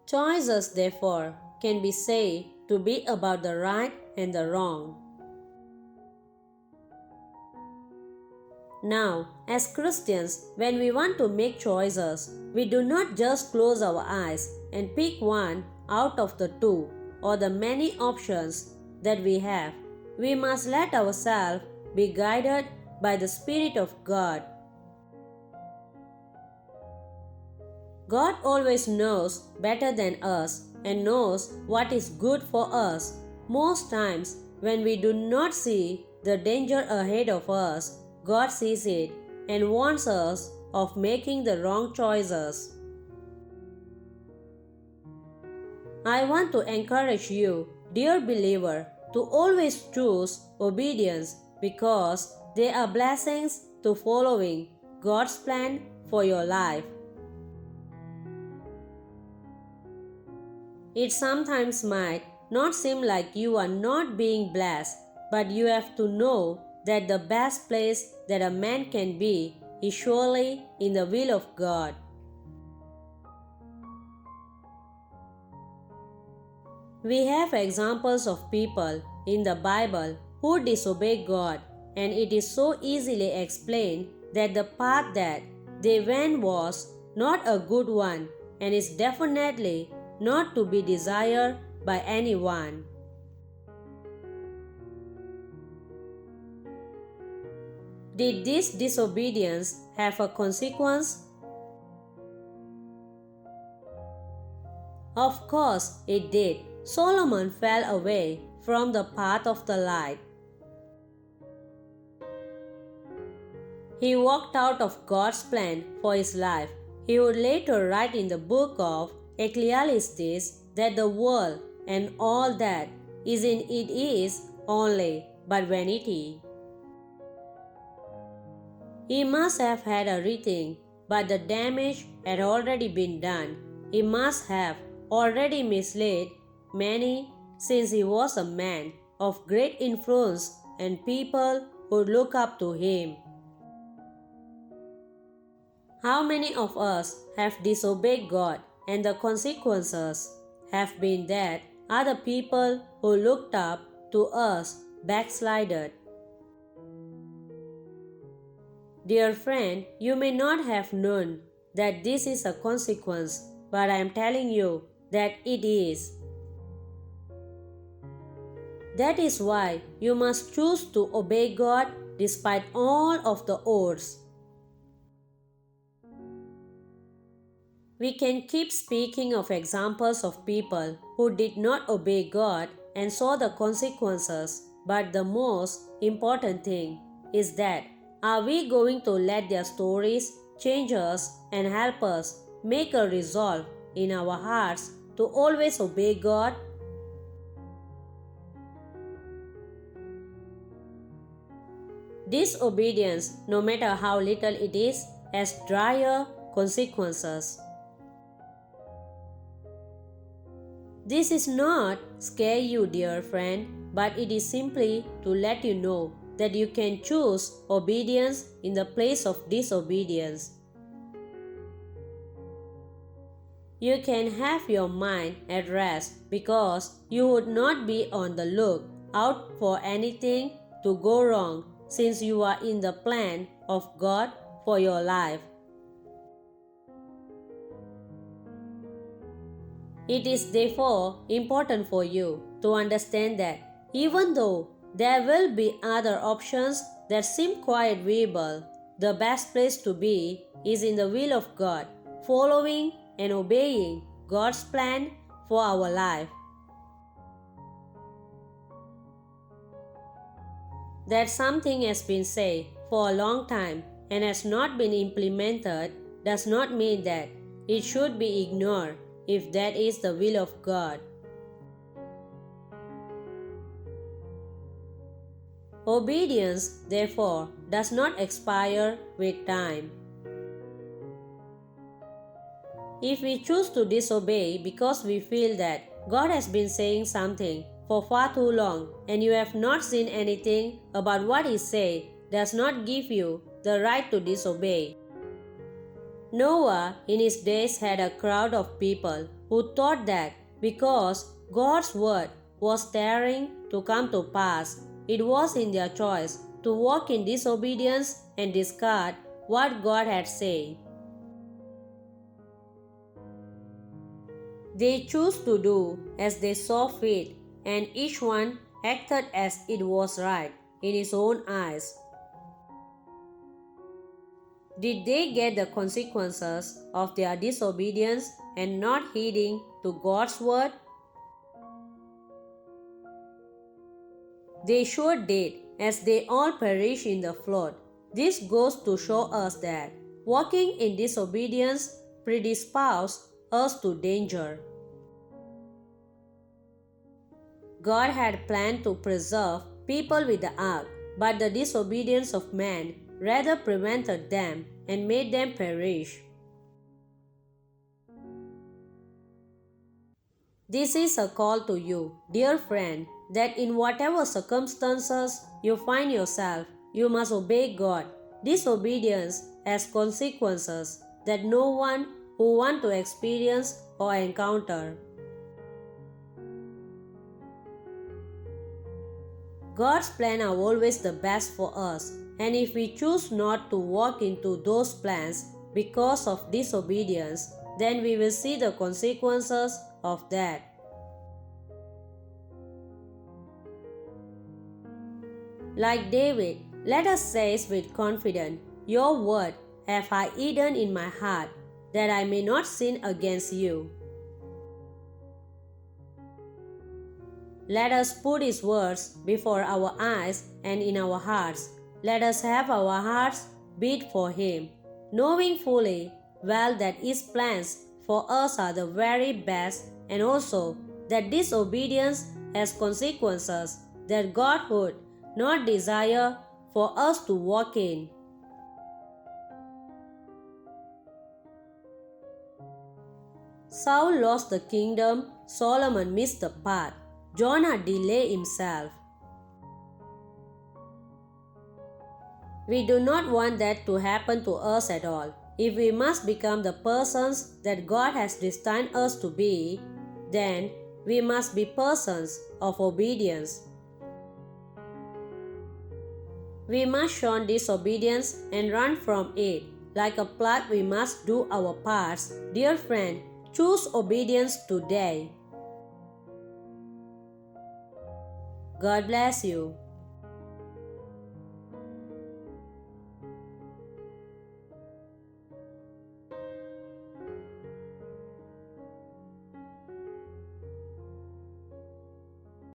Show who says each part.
Speaker 1: Choices, therefore, can be said to be about the right and the wrong. Now, as Christians, when we want to make choices, we do not just close our eyes and pick one out of the two or the many options that we have. We must let ourselves be guided by the Spirit of God. God always knows better than us and knows what is good for us. Most times, when we do not see the danger ahead of us, God sees it and warns us of making the wrong choices. I want to encourage you, dear believer, to always choose obedience because they are blessings to following God's plan for your life. It sometimes might not seem like you are not being blessed, but you have to know that the best place that a man can be is surely in the will of God. We have examples of people in the Bible who disobeyed God, and it is so easily explained that the path that they went was not a good one and is definitely not to be desired by anyone. Did this disobedience have a consequence? Of course it did. Solomon fell away from the path of the light. He walked out of God's plan for his life. He would later write in the book of Ecclesiastes that the world and all that is in it is only but vanity. He must have had a rethink, but the damage had already been done. He must have already misled many, since he was a man of great influence and people would look up to him. How many of us have disobeyed God, and the consequences have been that other people who looked up to us backslided? Dear friend, you may not have known that this is a consequence, but I am telling you that it is. That is why you must choose to obey God despite all of the odds. We can keep speaking of examples of people who did not obey God and saw the consequences, but the most important thing is that are we going to let their stories change us and help us make a resolve in our hearts to always obey God? Disobedience, no matter how little it is, has dire consequences. This is not scare you, dear friend, but it is simply to let you know that you can choose obedience in the place of disobedience. You can have your mind at rest because you would not be on the look out for anything to go wrong, since you are in the plan of God for your life. It is therefore important for you to understand that even though there will be other options that seem quite viable, the best place to be is in the will of God, following and obeying God's plan for our life. That something has been said for a long time and has not been implemented does not mean that it should be ignored if that is the will of God. Obedience, therefore, does not expire with time. If we choose to disobey because we feel that God has been saying something for far too long and you have not seen anything about what He said, does not give you the right to disobey. Noah in his days had a crowd of people who thought that because God's word was daring to come to pass, it was in their choice to walk in disobedience and discard what God had said. They chose to do as they saw fit, and each one acted as it was right in his own eyes. Did they get the consequences of their disobedience and not heeding to God's word? They sure did, as they all perished in the flood. This goes to show us that walking in disobedience predisposes us to danger. God had planned to preserve people with the ark, but the disobedience of man rather prevented them and made them perish. This is a call to you, dear friend, that in whatever circumstances you find yourself, you must obey God. Disobedience has consequences that no one who wants to experience or encounter. God's plans are always the best for us, and if we choose not to walk into those plans because of disobedience, then we will see the consequences of that. Like David, let us say with confidence, "Your word have I hidden in my heart, that I may not sin against you." Let us put His words before our eyes and in our hearts. Let us have our hearts beat for Him, knowing fully well that His plans for us are the very best, and also that disobedience has consequences that God would not desire for us to walk in. Saul lost the kingdom, Solomon missed the path, Jonah delayed himself. We do not want that to happen to us at all. If we must become the persons that God has destined us to be, then we must be persons of obedience. We must shun disobedience and run from it. Like a plant, we must do our parts. Dear friend, choose obedience today. God bless you.